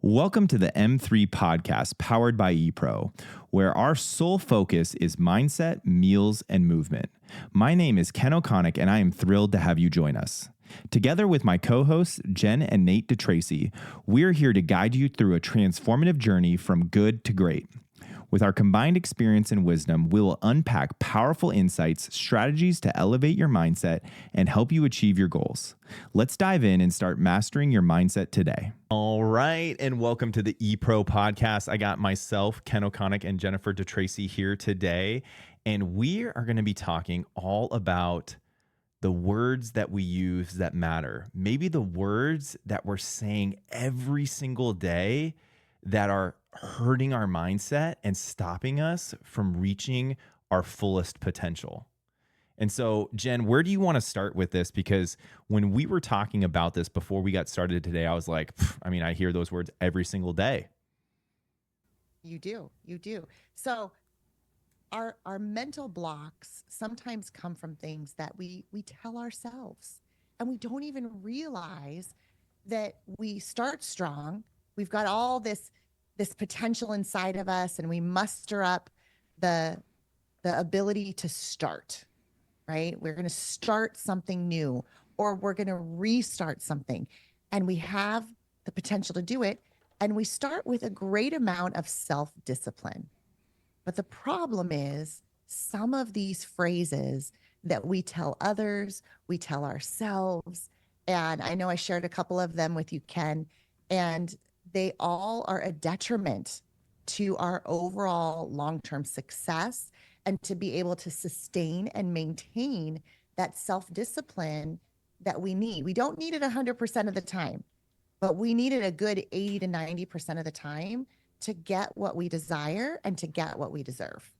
Welcome to the M3 podcast powered by EPro, where our sole focus is mindset, meals, and movement. My name is Ken Okonek, and I am thrilled to have you join us. Together with my co-hosts, Jen and Nate DeTracy, we're here to guide you through a transformative journey from good to great. With our combined experience and wisdom, we will unpack powerful insights, strategies to elevate your mindset, and help you achieve your goals. Let's dive in and start mastering your mindset today. All right, and welcome to the EPro podcast. I got myself, Ken Okonek, and Jennifer DeTracy here today, and we are going to be talking all about the words that we use that matter. Maybe the words that we're saying every single day that are hurting our mindset and stopping us from reaching our fullest potential. And so, Jen, where do you want to start with this? Because when we were talking about this before we got started today, I was like, I hear those words every single day. You do. So our mental blocks sometimes come from things that we tell ourselves, and we don't even realize that we start strong. We've got all this potential inside of us, and we muster up the ability to start, right? We're going to start something new, or we're going to restart something, and we have the potential to do it. And we start with a great amount of self-discipline. But the problem is some of these phrases that we tell others, we tell ourselves, and I know I shared a couple of them with you, Ken, and they all are a detriment to our overall long-term success and to be able to sustain and maintain that self-discipline that we need. We don't need it 100% of the time, but we need it a good 80 to 90% of the time to get what we desire and to get what we deserve.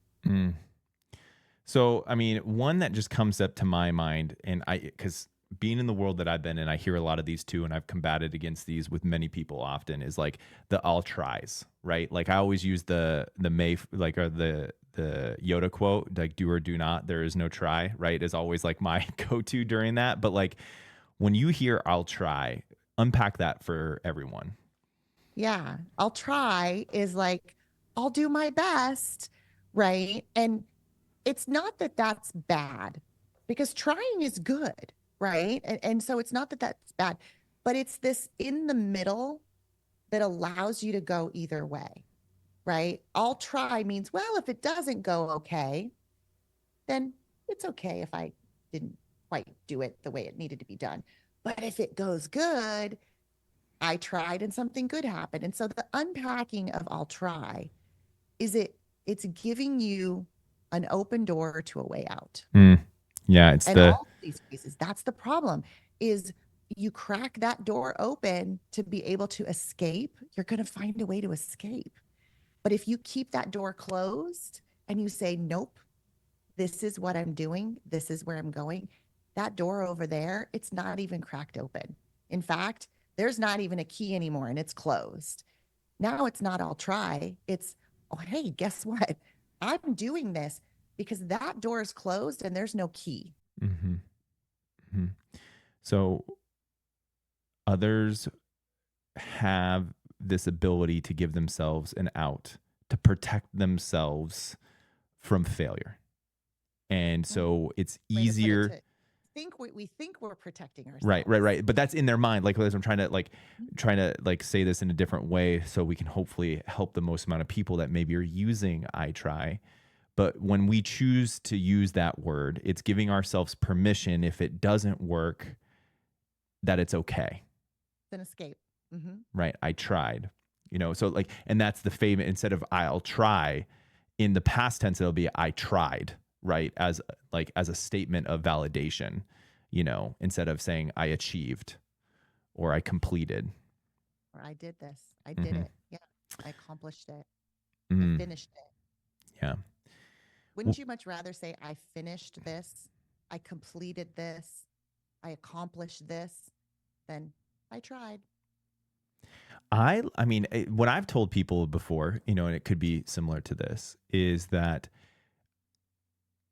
So, one that just comes up to my mind, and because being in the world that I've been in, I hear a lot of these too, and I've combated against these with many people often, is like the I'll tries, right? Like I always use the Yoda quote, like do or do not, there is no try, right? Is always like my go-to during that. But like when you hear I'll try, unpack that for everyone. Yeah, I'll try is like, I'll do my best, right? And it's not that that's bad, because trying is good, right? And so it's not that that's bad, but it's this in the middle that allows you to go either way, right? I'll try means, well, if it doesn't go okay, then it's okay if I didn't quite do it the way it needed to be done. But if it goes good, I tried and something good happened. And so the unpacking of I'll try is it's giving you an open door to a way out. Yeah, it's and all these cases, that's the problem, is you crack that door open to be able to escape, you're going to find a way to escape. But if you keep that door closed and you say, nope, this is what I'm doing, this is where I'm going, that door over there, it's not even cracked open. In fact, there's not even a key anymore and it's closed. Now it's not I'll try. It's, oh, hey, guess what? I'm doing this because that door is closed and there's no key. Mm-hmm. Mm-hmm. So others have this ability to give themselves an out, to protect themselves from failure. And so it's easier. We think we're protecting ourselves. Right. But that's in their mind. Like I'm trying to say this in a different way so we can hopefully help the most amount of people that maybe are using I try. But when we choose to use that word, it's giving ourselves permission, if it doesn't work, that it's okay. It's an escape. Mm-hmm. Right. I tried, so like, and that's the famous, instead of I'll try, in the past tense, it'll be I tried, right? As a statement of validation, instead of saying I achieved or I completed. Or I did this. I did it. Yeah. I accomplished it. I finished it. Yeah. Wouldn't you much rather say I finished this, I completed this, I accomplished this, than I tried? What I've told people before, and it could be similar to this, is that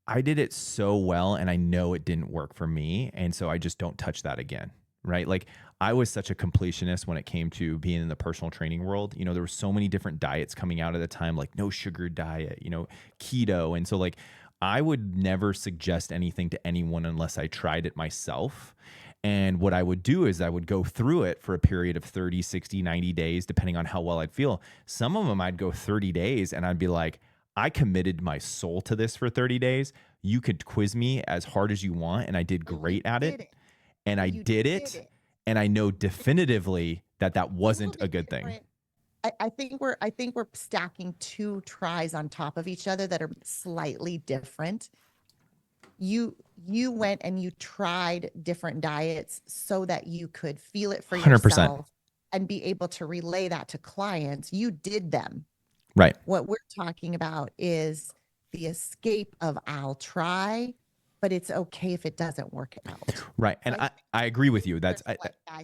I did it so well and I know it didn't work for me. And so I just don't touch that again. right? Like I was such a completionist when it came to being in the personal training world. You know, there were so many different diets coming out at the time, like no sugar diet, you know, keto. And so like I would never suggest anything to anyone unless I tried it myself. And what I would do is I would go through it for a period of 30, 60, 90 days, depending on how well I'd feel. Some of them I'd go 30 days and I'd be like, I committed my soul to this for 30 days. You could quiz me as hard as you want. And I did great at it. And I did it. And I know definitively that that wasn't a good thing. I think we're stacking two tries on top of each other that are slightly different. You went and you tried different diets so that you could feel it for 100%. yourself and be able to relay that to clients. You did them. Right. What we're talking about is the escape of I'll try, but it's okay if it doesn't work out. Right. And I agree with you. I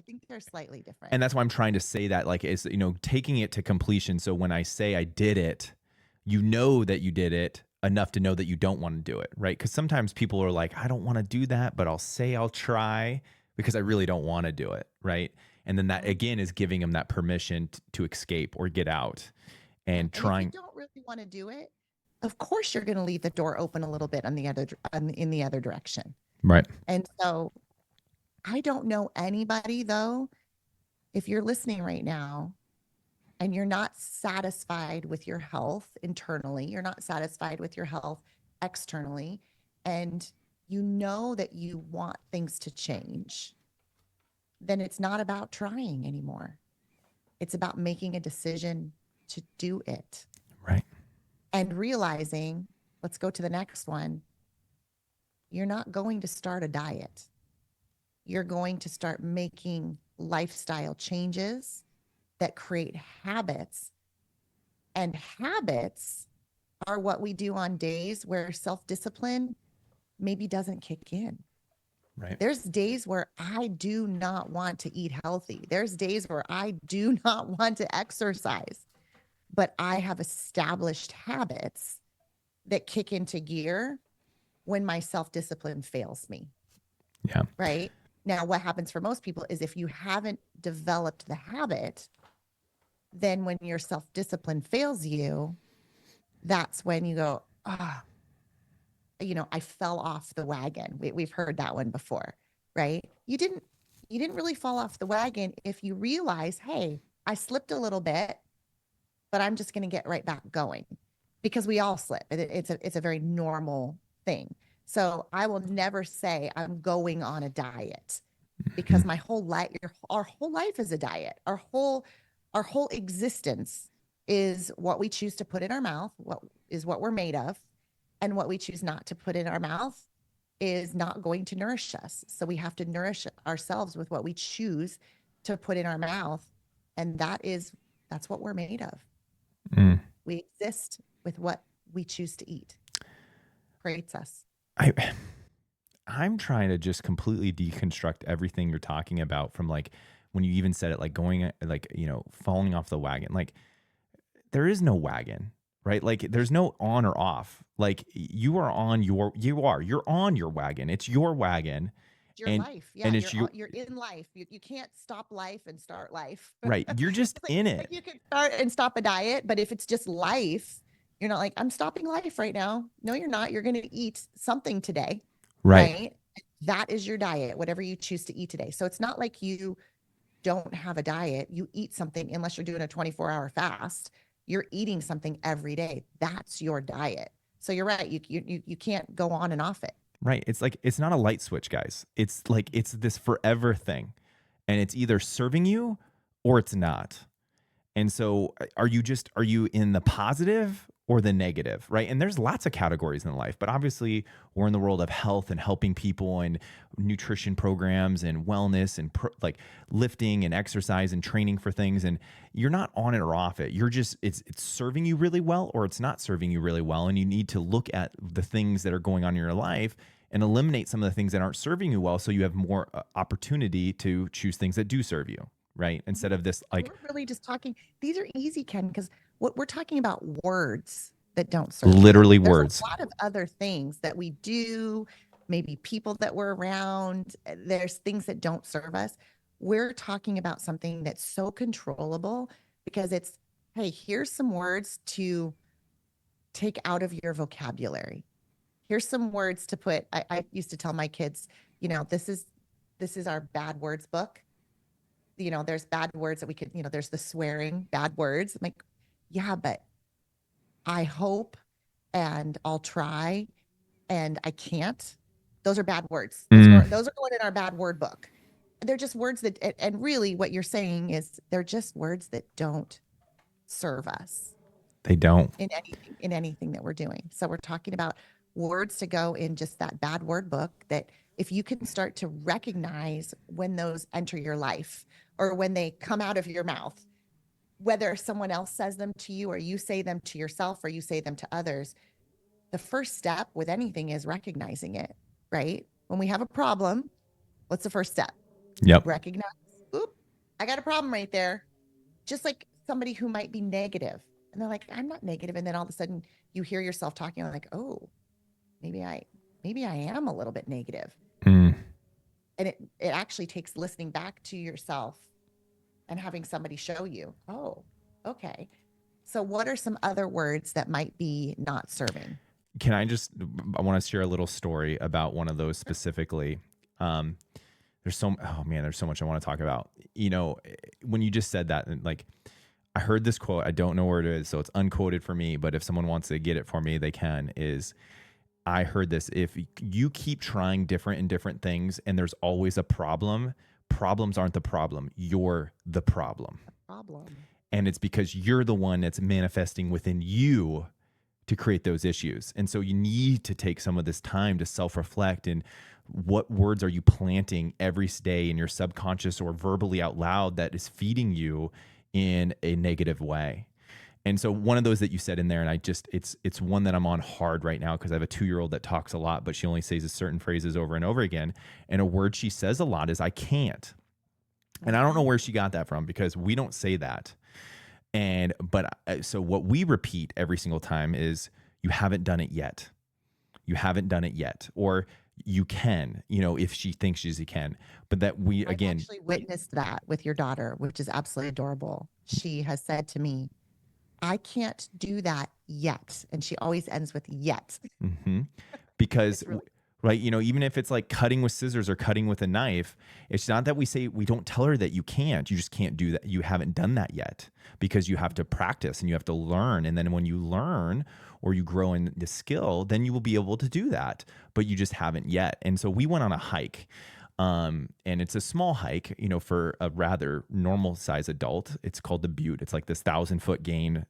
think they're slightly different. And that's why I'm trying to say that, like, is, you know, taking it to completion. So when I say I did it, you know that you did it enough to know that you don't want to do it. Right. Because sometimes people are like, I don't want to do that, but I'll say I'll try because I really don't want to do it. Right. And then that again is giving them that permission to escape or get out and trying. If you don't really want to do it, of course you're going to leave the door open a little bit in the other direction. Right. And so I don't know anybody, though, if you're listening right now and you're not satisfied with your health internally, you're not satisfied with your health externally, and you know that you want things to change, then it's not about trying anymore. It's about making a decision to do it. Right. And realizing, let's go to the next one. You're not going to start a diet. You're going to start making lifestyle changes that create habits. And habits are what we do on days where self-discipline maybe doesn't kick in. Right. There's days where I do not want to eat healthy. There's days where I do not want to exercise, but I have established habits that kick into gear when my self-discipline fails me. Yeah. Right. Now, what happens for most people is if you haven't developed the habit, then when your self-discipline fails you, that's when you go, I fell off the wagon. We've heard that one before, right? You didn't really fall off the wagon if you realize, hey, I slipped a little bit, but I'm just going to get right back going, because we all slip. It's a very normal thing. So I will never say I'm going on a diet, because my whole life, our whole life is a diet. Our whole existence is what we choose to put in our mouth, what we're made of, and what we choose not to put in our mouth is not going to nourish us. So we have to nourish ourselves with what we choose to put in our mouth. And that's what we're made of. We exist with what we choose to eat. Creates us. I'm trying to just completely deconstruct everything you're talking about, from like when you even said it, like going, like, you know, falling off the wagon. Like there is no wagon, right? Like there's no on or off. Like you're on your wagon. It's your wagon. Your life. Yeah. And you're in life. You can't stop life and start life. Right. You're just in it. You can start and stop a diet, but if it's just life, you're not like, I'm stopping life right now. No, you're not. You're going to eat something today. Right. That is your diet, whatever you choose to eat today. So it's not like you don't have a diet. You eat something, unless you're doing a 24-hour fast. You're eating something every day. That's your diet. So you're right. You can't go on and off it. Right. It's like, it's not a light switch, guys. It's like, it's this forever thing, and it's either serving you or it's not. And so are you in the positive or the negative, right? And there's lots of categories in life, but obviously we're in the world of health and helping people and nutrition programs and wellness and like lifting and exercise and training for things. And you're not on it or off it. You're just, it's serving you really well or it's not serving you really well. And you need to look at the things that are going on in your life and eliminate some of the things that aren't serving you well, so you have more opportunity to choose things that do serve you, right? Instead of this, like, we're really just talking, these are easy, Ken, because what we're talking about, words that don't serve literally you. There's words. a lot of other things that we do, maybe people that we're around. There's things that don't serve us. we're talking about something that's so controllable because it's, hey, here's some words to take out of your vocabulary. Here's some words to put. I used to tell my kids, this is our bad words book. There's bad words that we could, there's the swearing bad words. I'm like, yeah, but I hope and I'll try and I can't. Those are bad words. Those are going in our bad word book. They're just words that, and really what you're saying is they're just words that don't serve us. They don't. In anything that we're doing. So we're talking about words to go in just that bad word book, that if you can start to recognize when those enter your life or when they come out of your mouth, whether someone else says them to you or you say them to yourself or you say them to others, the first step with anything is recognizing it, right? When we have a problem, what's the first step? Yep. Recognize, oop, I got a problem right there. Just like somebody who might be negative and they're like, I'm not negative. And then all of a sudden you hear yourself talking like, oh, maybe I am a little bit negative. And it actually takes listening back to yourself and having somebody show you, oh, okay. So what are some other words that might be not serving? I want to share a little story about one of those specifically. There's so much I want to talk about. When you just said that, and like, I heard this quote, I don't know where it is, so it's unquoted for me, but if someone wants to get it for me, they can, I heard this: if you keep trying different things and there's always a problem, problems aren't the problem. You're the problem. And it's because you're the one that's manifesting within you to create those issues. And so you need to take some of this time to self-reflect, and what words are you planting every day in your subconscious or verbally out loud that is feeding you in a negative way. And so one of those that you said in there, and it's one that I'm on hard right now because I have a 2-year-old that talks a lot, but she only says certain phrases over and over again. And a word she says a lot is I can't. And I don't know where she got that from because we don't say that. So what we repeat every single time is, you haven't done it yet. You haven't done it yet. Or you can, if she thinks she can. But that we, again, I've actually witnessed that with your daughter, which is absolutely adorable. She has said to me, I can't do that yet. And she always ends with yet. Because right, even if it's like cutting with scissors or cutting with a knife, it's not that we don't tell her that you can't. You just can't do that. You haven't done that yet because you have to practice and you have to learn. And then when you learn or you grow in the skill, then you will be able to do that, but you just haven't yet. And so we went on a hike. And it's a small hike, for a rather normal size adult. It's called the Butte. It's like this 1,000-foot gain,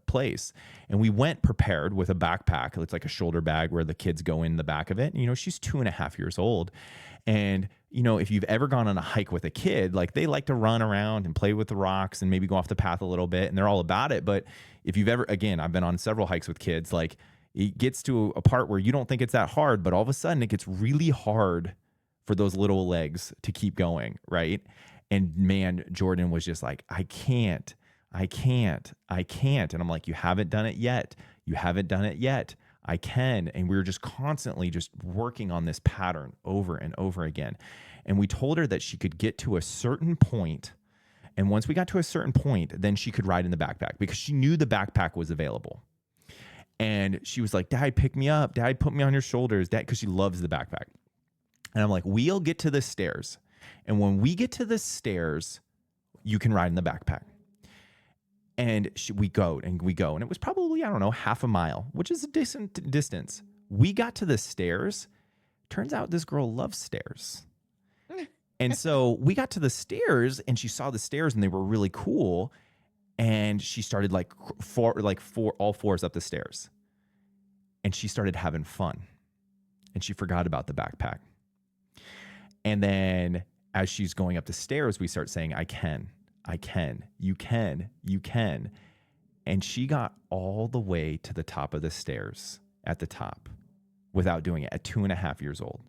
place. And we went prepared with a backpack. It's like a shoulder bag where the kids go in the back of it. She's 2.5 years old. And, if you've ever gone on a hike with a kid, like they like to run around and play with the rocks and maybe go off the path a little bit, and they're all about it. But if you've ever, again, I've been on several hikes with kids, like it gets to a part where you don't think it's that hard, but all of a sudden it gets really hard for those little legs to keep going, right? And man, Jordan was just like, I can't. And I'm like, you haven't done it yet. You haven't done it yet. I can. And we were just constantly just working on this pattern over and over again. And we told her that she could get to a certain point. And once we got to a certain point, then she could ride in the backpack because she knew the backpack was available. And she was like, Dad, pick me up. Dad, put me on your shoulders. Dad, because she loves the backpack. And I'm like, we'll get to the stairs. And when we get to the stairs, you can ride in the backpack. And we go. And it was probably, I don't know, half a mile, which is a decent distance. We got to the stairs. Turns out this girl loves stairs. And so we got to the stairs and she saw the stairs and they were really cool. And she started all fours up the stairs. And she started having fun. And she forgot about the backpack. And then as she's going up the stairs, we start saying, I can, you can. And she got all the way to the top of the stairs at the top without doing it at 2.5 years old.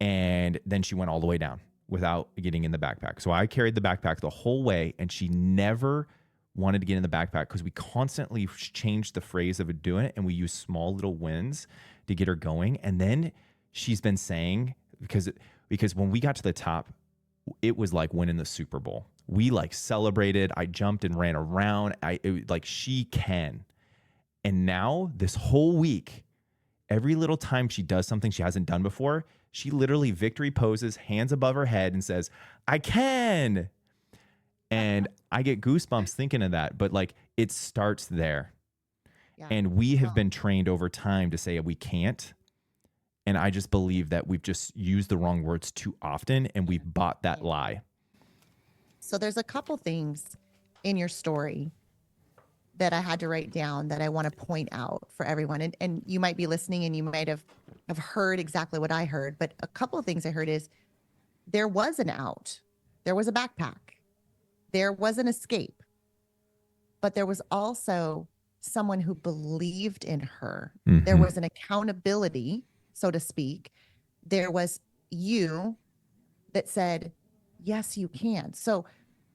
And then she went all the way down without getting in the backpack. So I carried the backpack the whole way, and she never wanted to get in the backpack because we constantly changed the phrase of doing it, and we used small little wins to get her going. And then she's been saying, because when we got to the top, it was like winning the Super Bowl. We like celebrated. I jumped and ran around. Like she can. And now this whole week, every little time she does something she hasn't done before, she literally victory poses, hands above her head and says, I can. And I get goosebumps thinking of that, but like it starts there. Yeah. And we have Well, been trained over time to say we can't. And I just believe that we've just used the wrong words too often and we've bought that lie. so there's a couple things in your story that I had to write down that I want to point out for everyone. And you might be listening and you might have heard exactly what I heard, but a couple of things I heard is there was an out. There was a backpack. There was an escape. But there was also someone who believed in her. Mm-hmm. There was an accountability, so to speak. There was you that said, yes, you can. So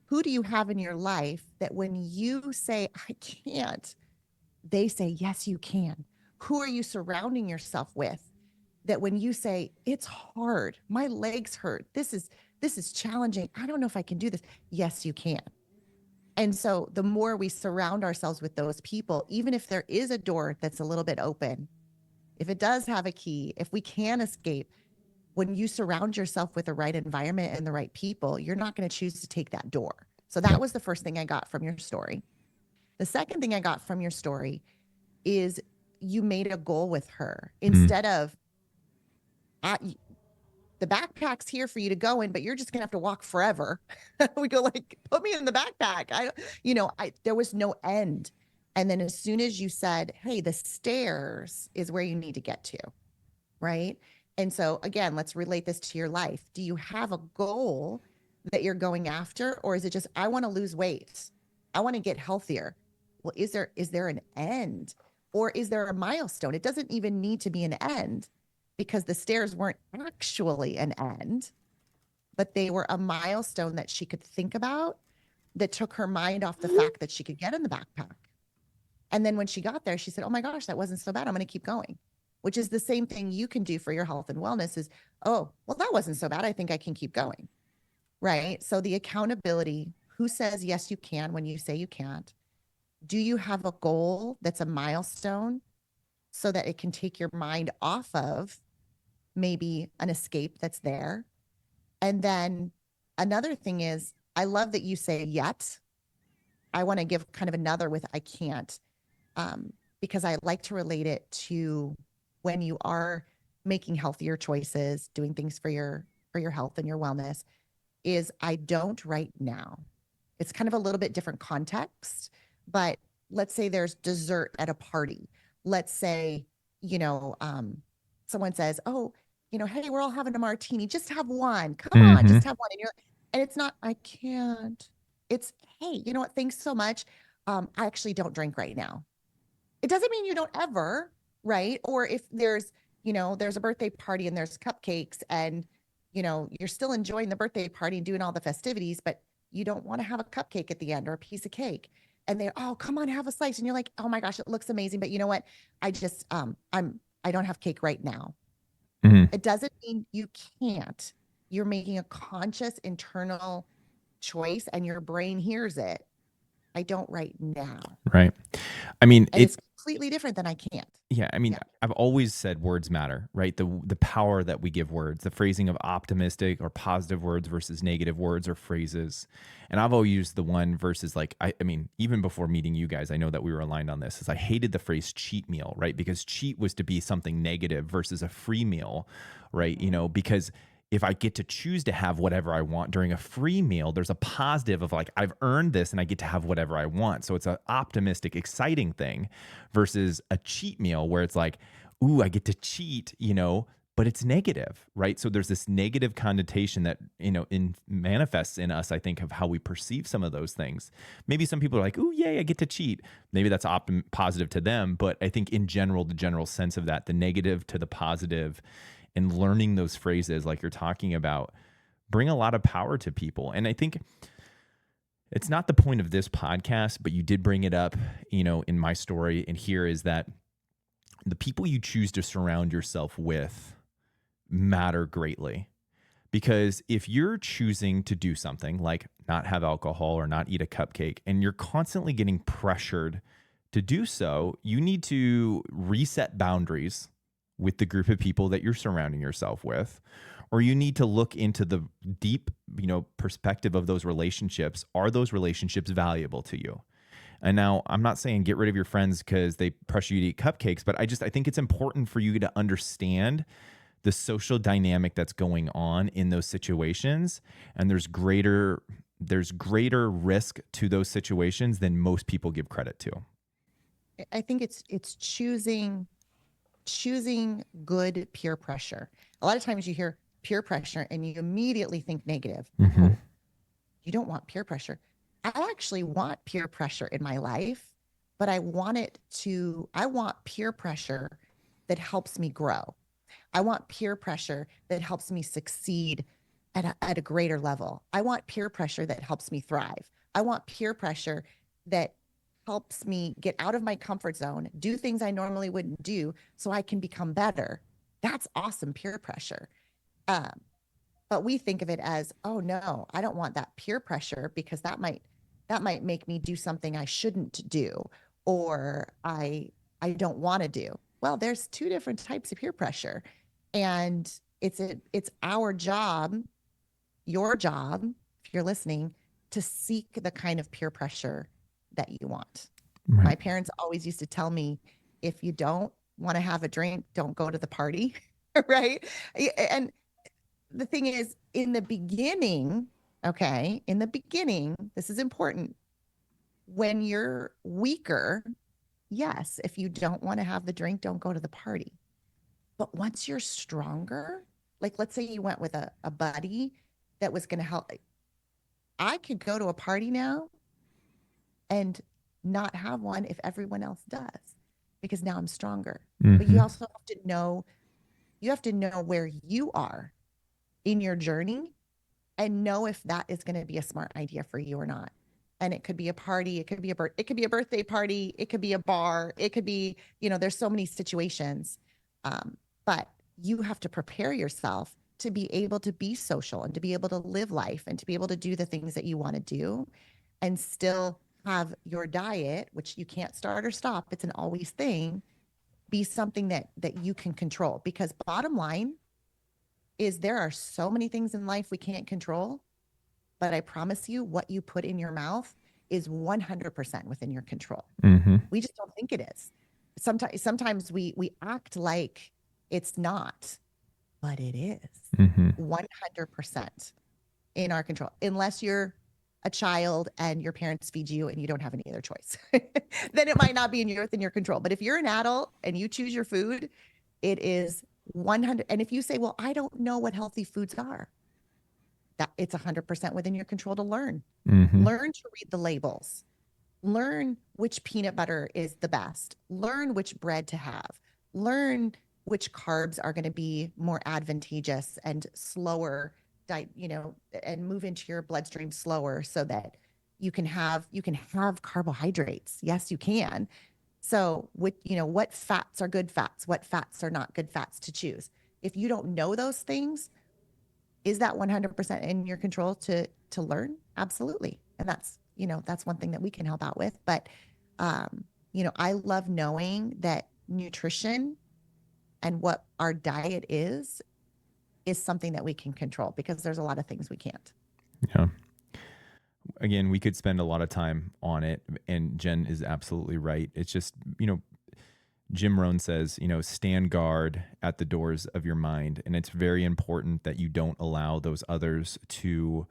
who do you have in your life that when you say, I can't, they say, yes, you can? Who are you surrounding yourself with that when you say, it's hard, my legs hurt, this is challenging, I don't know if I can do this. Yes, you can. And so the more we surround ourselves with those people, even if there is a door that's a little bit open, if it does have a key, if we can escape, when you surround yourself with the right environment and the right people, you're not going to choose to take that door. So that was the first thing I got from your story. The second thing I got from your story is you made a goal with her instead of the backpack's here for you to go in, but you're just going to have to walk forever. We go like, put me in the backpack. There was no end. And then as soon as you said, hey, the stairs is where you need to get to, right? And so again, let's relate this to your life. Do you have a goal that you're going after? Or is it just, I want to lose weight. I want to get healthier. Well, is there an end? Or is there a milestone? It doesn't even need to be an end because the stairs weren't actually an end, but they were a milestone that she could think about that took her mind off the fact that she could get in the backpack. And then when she got there, she said, oh my gosh, that wasn't so bad. I'm going to keep going. Which is the same thing you can do for your health and wellness is, oh, well, that wasn't so bad. I think I can keep going, right? So the accountability, who says, yes, you can when you say you can't? Do you have a goal that's a milestone so that it can take your mind off of maybe an escape that's there? And then another thing is, I love that you say yet. I want to give kind of another with I can't, because I like to relate it to when you are making healthier choices, doing things for your health and your wellness, is I don't right now. It's kind of a little bit different context, but let's say there's dessert at a party. Let's say, someone says, oh, hey, we're all having a martini. Just have one. Come on, just have one. And it's not, I can't. It's, hey, you know what? Thanks so much. I actually don't drink right now. It doesn't mean you don't ever, right? Or if there's a birthday party and there's cupcakes and, you're still enjoying the birthday party and doing all the festivities, but you don't want to have a cupcake at the end or a piece of cake. And they're, oh, come on, have a slice. And you're like, oh my gosh, it looks amazing. But you know what? I just, I don't have cake right now. Mm-hmm. It doesn't mean you can't. You're making a conscious internal choice and your brain hears it. I don't right now. Right. I mean, it's completely different than I can't. Yeah. I mean, I've always said words matter, right? The power that we give words, the phrasing of optimistic or positive words versus negative words or phrases. And I've always used the one versus like, I mean, even before meeting you guys, I know that we were aligned on this, is I hated the phrase cheat meal, right? Because cheat was to be something negative versus a free meal, right? Because if I get to choose to have whatever I want during a free meal, there's a positive of like, I've earned this and I get to have whatever I want. So it's an optimistic, exciting thing versus a cheat meal where it's like, ooh, I get to cheat, but it's negative, right? So there's this negative connotation that, manifests in us, I think, of how we perceive some of those things. Maybe some people are like, ooh, yay, I get to cheat. Maybe that's positive to them. But I think in general, the general sense of that, the negative to the positive, and learning those phrases like you're talking about bring a lot of power to people. And I think it's not the point of this podcast, but you did bring it up, in my story. And here is that the people you choose to surround yourself with matter greatly, Because if you're choosing to do something like not have alcohol or not eat a cupcake, and you're constantly getting pressured to do so, you need to reset boundaries with the group of people that you're surrounding yourself with, or you need to look into the deep, perspective of those relationships. Are those relationships valuable to you? And now I'm not saying get rid of your friends because they pressure you to eat cupcakes, but I think it's important for you to understand the social dynamic that's going on in those situations. And there's greater risk to those situations than most people give credit to. I think it's choosing good peer pressure. A lot of times you hear peer pressure and you immediately think negative. Mm-hmm. Oh, you don't want peer pressure. I actually want peer pressure in my life, but I want peer pressure that helps me grow. I want peer pressure that helps me succeed at a greater level. I want peer pressure that helps me thrive. I want peer pressure that helps me get out of my comfort zone, do things I normally wouldn't do so I can become better. That's awesome peer pressure. But we think of it as, oh no, I don't want that peer pressure because that might make me do something I shouldn't do, or I don't want to do. Well, there's two different types of peer pressure. And it's our job, your job, if you're listening, to seek the kind of peer pressure that you want. Right. My parents always used to tell me, if you don't want to have a drink, don't go to the party. Right. And the thing is, in the beginning, this is important. When you're weaker, yes, if you don't want to have the drink, don't go to the party. But once you're stronger, like let's say you went with a buddy that was going to help. I could go to a party now and not have one if everyone else does, because now I'm stronger. Mm-hmm. But you also have to know where you are in your journey and know if that is going to be a smart idea for you or not. And it could be a party, it could be a birthday party, it could be a bar, it could be, there's so many situations. But you have to prepare yourself to be able to be social and to be able to live life and to be able to do the things that you want to do and still have your diet, which you can't start or stop. It's an always thing, be something that you can control. Because bottom line is, there are so many things in life we can't control, but I promise you, what you put in your mouth is 100% within your control. Mm-hmm. We just don't think it is. Sometimes we act like it's not, but it is 100% in our control, unless you're a child and your parents feed you and you don't have any other choice. Then it might not be within your control. But if you're an adult and you choose your food, it is 100. And if you say, well, I don't know what healthy foods are, that it's 100% within your control to learn. Learn to read the labels. Learn which peanut butter is the best. Learn which bread to have. Learn which carbs are going to be more advantageous and slower, and move into your bloodstream slower, so that you can have carbohydrates. Yes, you can. So what fats are good fats, what fats are not good fats to choose. If you don't know those things, is that 100% in your control to learn? Absolutely. And that's one thing that we can help out with. But, I love knowing that nutrition and what our diet is something that we can control, because there's a lot of things we can't. Yeah. Again, we could spend a lot of time on it, and Jen is absolutely right. It's just, Jim Rohn says, stand guard at the doors of your mind. And it's very important that you don't allow those others to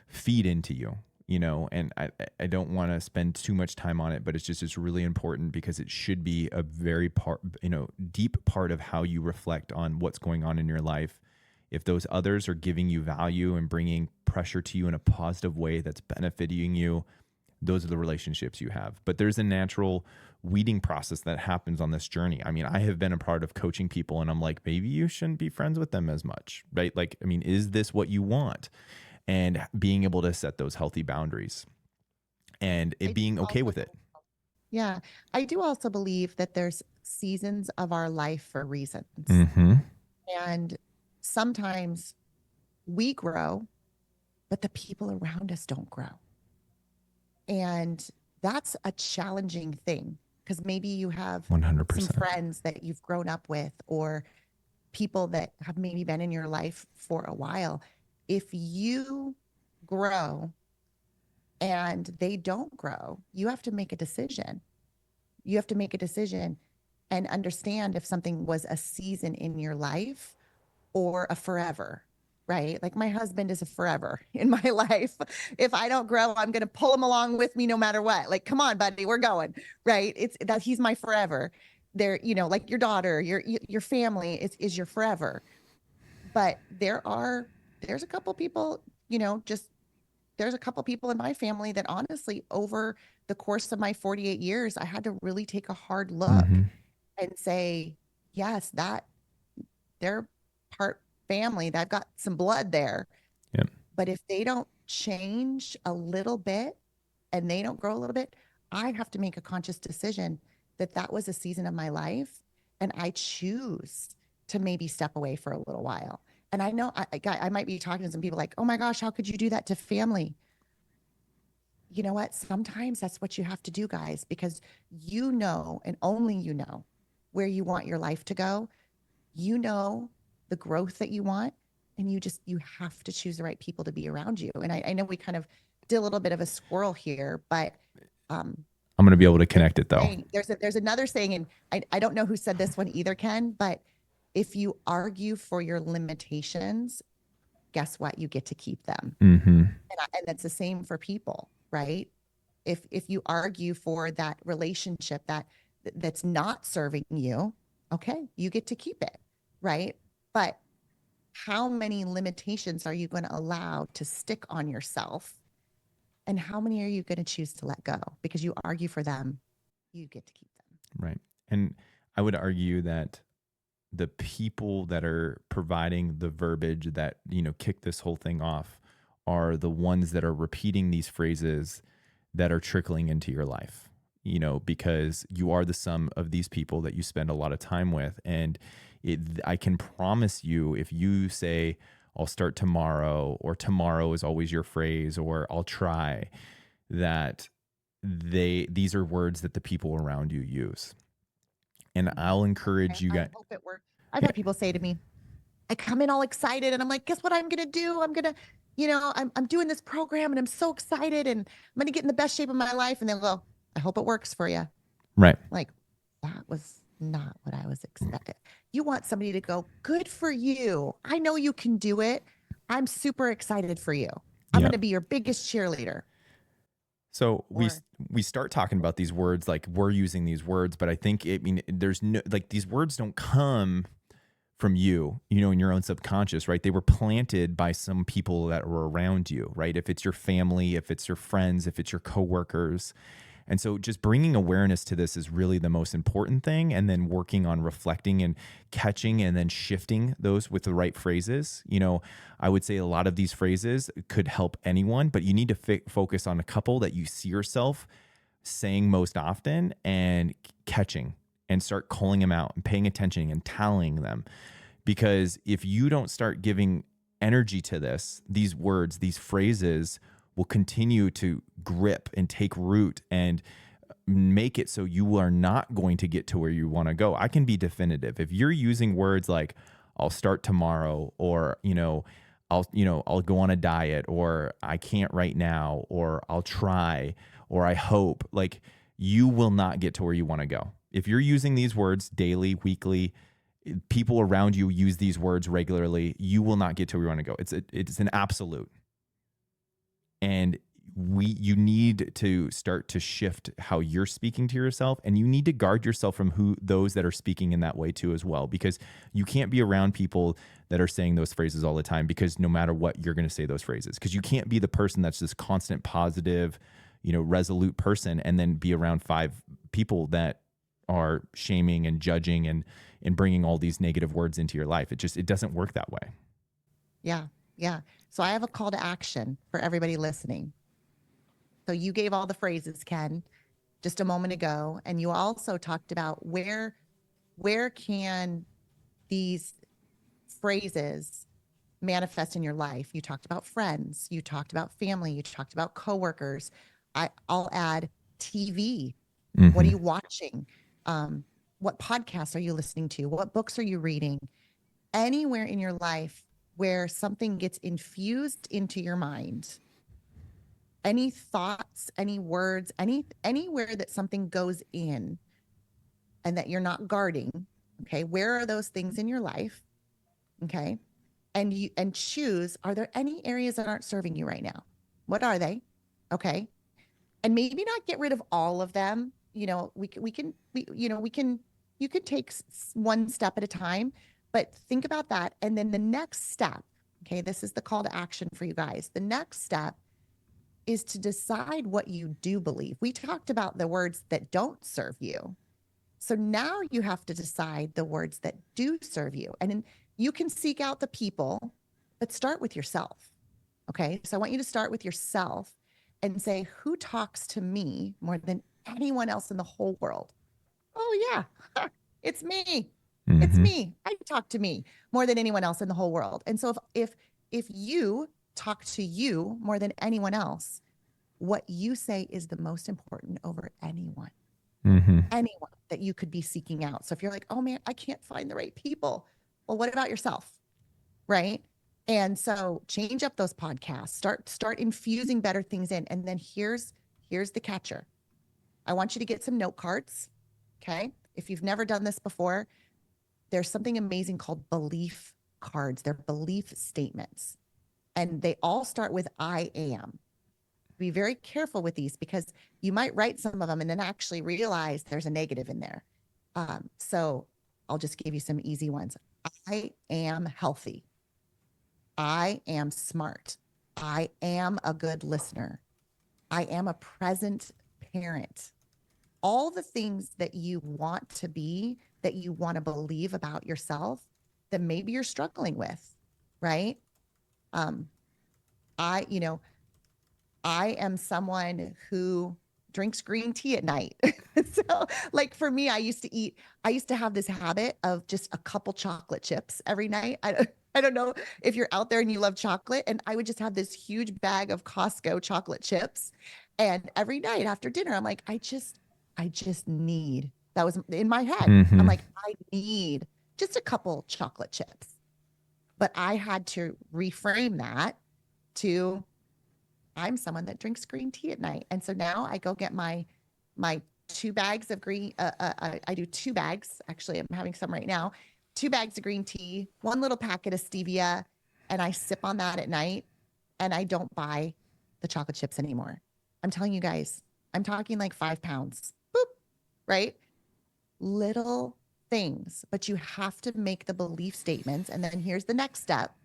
feed into you, and I don't want to spend too much time on it, but it's really important, because it should be a very deep part of how you reflect on what's going on in your life. If those others are giving you value and bringing pressure to you in a positive way that's benefiting you, those are the relationships you have. But there's a natural weeding process that happens on this journey. I mean, I have been a part of coaching people, and I'm like, maybe you shouldn't be friends with them as much, right? Like, I mean, is this what you want? And being able to set those healthy boundaries and it being okay with it. Yeah. I do also believe that there's seasons of our life for reasons. Mm-hmm. And sometimes we grow, but the people around us don't grow. And that's a challenging thing, because maybe you have 100%. some friends that you've grown up with, or people that have maybe been in your life for a while. If you grow and they don't grow, you have to make a decision. You have to make a decision and understand if something was a season in your life or a forever, right? Like my husband is a forever in my life. If I don't grow, I'm going to pull him along with me no matter what. Like, come on, buddy, we're going, right? It's that he's my forever. There, you know, like your daughter, your family is your forever. But there's a couple people, you know, just there's a couple people in my family that honestly, over the course of my 48 years, I had to really take a hard look and say, yes, that they're part family. I've got some blood there. Yep. But if they don't change a little bit and they don't grow a little bit, I have to make a conscious decision that that was a season of my life, and I choose to maybe step away for a little while. And I know I might be talking to some people like, oh my gosh, how could you do that to family? You know what? Sometimes that's what you have to do, guys, because you know, and only you know, where you want your life to go. You know the growth that you want, and you have to choose the right people to be around you. And I know we kind of did a little bit of a squirrel here, but I'm going to be able to connect it though. There's another saying, and I don't know who said this one either, Ken, but if you argue for your limitations, guess what? You get to keep them. And that's the same for people, right? If you argue for that relationship that's not serving you, okay, you get to keep it, right? But how many limitations are you going to allow to stick on yourself? And how many are you going to choose to let go? Because you argue for them, you get to keep them. Right. And I would argue that the people that are providing the verbiage that, you know, kick this whole thing off are the ones that are repeating these phrases that are trickling into your life, you know, because you are the sum of these people that you spend a lot of time with. And I can promise you, if you say, I'll start tomorrow, or tomorrow is always your phrase, or I'll try, that these are words that the people around you use. And I'll encourage you guys. I hope it works. I've had people say to me, I come in all excited and I'm like, guess what I'm going to do? I'm going to, you know, I'm doing this program and I'm so excited and I'm going to get in the best shape of my life. And they'll go, I hope it works for you. Right. Like, that was not what I was expecting. You want somebody to go, good for you. I know you can do it. I'm super excited for you. I'm going to be your biggest cheerleader. So we start talking about these words, like we're using these words, but I think there's no, like, these words don't come from you, you know, in your own subconscious, right? They were planted by some people that were around you, right? If it's your family, if it's your friends, if it's your coworkers. And so just bringing awareness to this is really the most important thing. And then working on reflecting and catching and then shifting those with the right phrases. You know, I would say a lot of these phrases could help anyone, but you need to focus on a couple that you see yourself saying most often and catching, and start calling them out and paying attention and tallying them. Because if you don't start giving energy to this, these words, these phrases will continue to grip and take root and make it so you are not going to get to where you want to go. I can be definitive. If you're using words like, I'll start tomorrow, or, I'll go on a diet, or I can't right now, or I'll try, or I hope, like, you will not get to where you want to go. If you're using these words daily, weekly, people around you use these words regularly, you will not get to where you want to go. It's an absolute. And you need to start to shift how you're speaking to yourself, and you need to guard yourself from those that are speaking in that way too as well, because you can't be around people that are saying those phrases all the time, because no matter what, you're going to say those phrases, because you can't be the person that's this constant positive, resolute person, and then be around 5 people that are shaming and judging and bringing all these negative words into your life. It doesn't work that way. Yeah. Yeah. So I have a call to action for everybody listening. So you gave all the phrases, Ken, just a moment ago. And you also talked about where can these phrases manifest in your life? You talked about friends, you talked about family, you talked about coworkers. I'll add TV. What are you watching? What podcasts are you listening to? What books are you reading? Anywhere in your life where something gets infused into your mind, any thoughts, any words, anywhere that something goes in and that you're not guarding, okay, where are those things in your life? Okay. And choose, are there any areas that aren't serving you right now? What are they? Okay. And maybe not get rid of all of them. You know, you could take one step at a time, but think about that. And then the next step, okay, this is the call to action for you guys. The next step is to decide what you do believe. We talked about the words that don't serve you. So now you have to decide the words that do serve you. And you can seek out the people, but start with yourself. Okay. So I want you to start with yourself and say, who talks to me more than anyone else in the whole world? Oh, yeah, it's me. It's me. I talk to me more than anyone else in the whole world. And so if you talk to you more than anyone else, what you say is the most important over anyone. Anyone that you could be seeking out. So if you're like, oh man, I can't find the right people. Well, what about yourself? Right. And so change up those podcasts, start infusing better things in. And then here's the catcher. I want you to get some note cards. Okay. If you've never done this before, there's something amazing called belief cards. They're belief statements. And they all start with I am. Be very careful with these because you might write some of them and then actually realize there's a negative in there. So I'll just give you some easy ones. I am healthy. I am smart. I am a good listener. I am a present parent. All the things that you want to be, that you want to believe about yourself, that maybe you're struggling with, right? I am someone who drinks green tea at night. So like for me, I used to have this habit of just a couple chocolate chips every night. I don't know if you're out there and you love chocolate. And I would just have this huge bag of Costco chocolate chips. And every night after dinner, I'm like, I just need, that was in my head. I'm like, I need just a couple chocolate chips. But I had to reframe that to, I'm someone that drinks green tea at night. And so now I go get my 2 bags of green. I do 2 bags. Actually, I'm having some right now. 2 bags of green tea, 1 little packet of stevia, and I sip on that at night. And I don't buy the chocolate chips anymore. I'm telling you guys, I'm talking like 5 pounds. Boop, right? Little things, but you have to make the belief statements. And then here's the next step.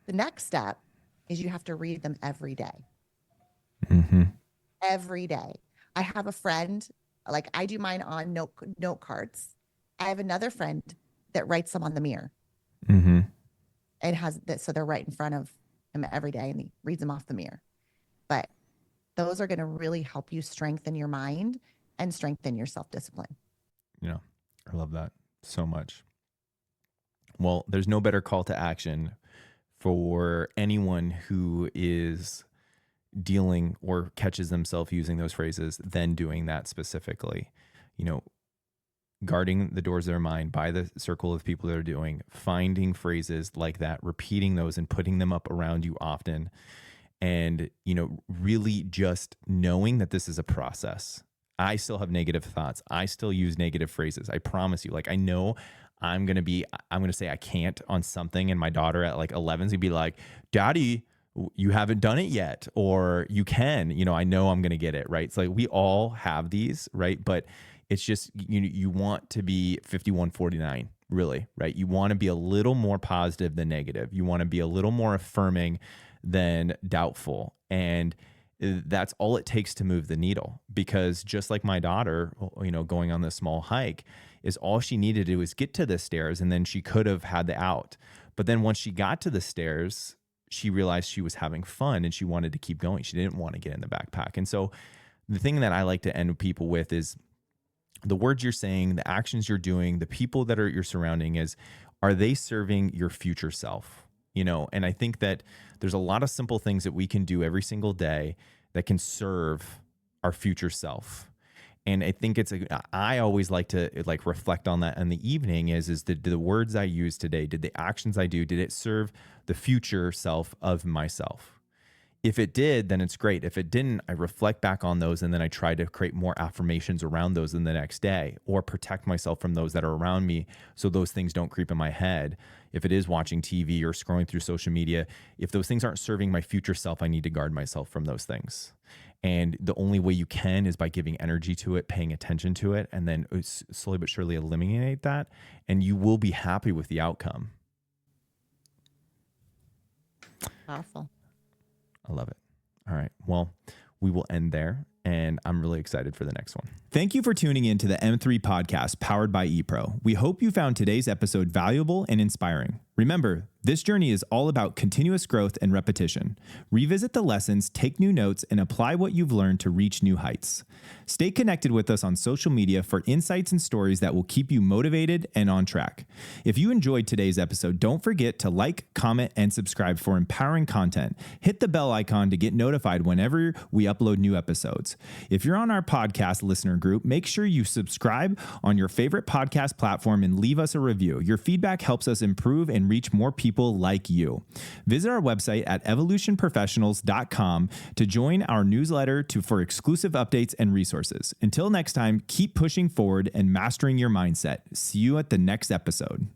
The next step is you have to read them every day. Every day. I have a friend, like I do mine on note cards. I have another friend that writes them on the mirror. And has that, so they're right in front of him every day and he reads them off the mirror. But those are going to really help you strengthen your mind and strengthen your self-discipline. Yeah, I love that so much. Well, there's no better call to action for anyone who is dealing or catches themselves using those phrases than doing that specifically. You know, guarding the doors of their mind by the circle of people that are doing, finding phrases like that, repeating those and putting them up around you often. And, you know, really just knowing that this is a process. I still have negative thoughts. I still use negative phrases. I promise you, like, I know I'm going to say I can't on something. And my daughter at like 11 is going to be like, Daddy, you haven't done it yet. Or you can, you know, I know I'm going to get it. Right. It's like we all have these. Right. But it's just, you want to be 51-49, really. Right. You want to be a little more positive than negative. You want to be a little more affirming than doubtful. And that's all it takes to move the needle, because just like my daughter, you know, going on this small hike, is all she needed to do is get to the stairs, and then she could have had the out. But then once she got to the stairs, she realized she was having fun and she wanted to keep going. She didn't want to get in the backpack. And so the thing that I like to end people with is the words you're saying, the actions you're doing, the people that are you're surrounding are they serving your future self? And I think that there's a lot of simple things that we can do every single day that can serve our future self. And I think I always like to reflect on that in the evening did the words I use today, did the actions I do, did it serve the future self of myself? If it did, then it's great. If it didn't, I reflect back on those and then I try to create more affirmations around those in the next day, or protect myself from those that are around me so those things don't creep in my head. If it is watching TV or scrolling through social media, if those things aren't serving my future self, I need to guard myself from those things. And the only way you can is by giving energy to it, paying attention to it, and then slowly but surely eliminate that, and you will be happy with the outcome. Powerful. I love it. All right. Well, we will end there, and I'm really excited for the next one. Thank you for tuning in to the M3 podcast powered by EPro. We hope you found today's episode valuable and inspiring. Remember, this journey is all about continuous growth and repetition. Revisit the lessons, take new notes, and apply what you've learned to reach new heights. Stay connected with us on social media for insights and stories that will keep you motivated and on track. If you enjoyed today's episode, don't forget to like, comment, and subscribe for empowering content. Hit the bell icon to get notified whenever we upload new episodes. If you're on our podcast listener group, make sure you subscribe on your favorite podcast platform and leave us a review. Your feedback helps us improve and reach more people like you. Visit our website at evolutionprofessionals.com to join our newsletter for exclusive updates and resources. Until next time, keep pushing forward and mastering your mindset. See you at the next episode.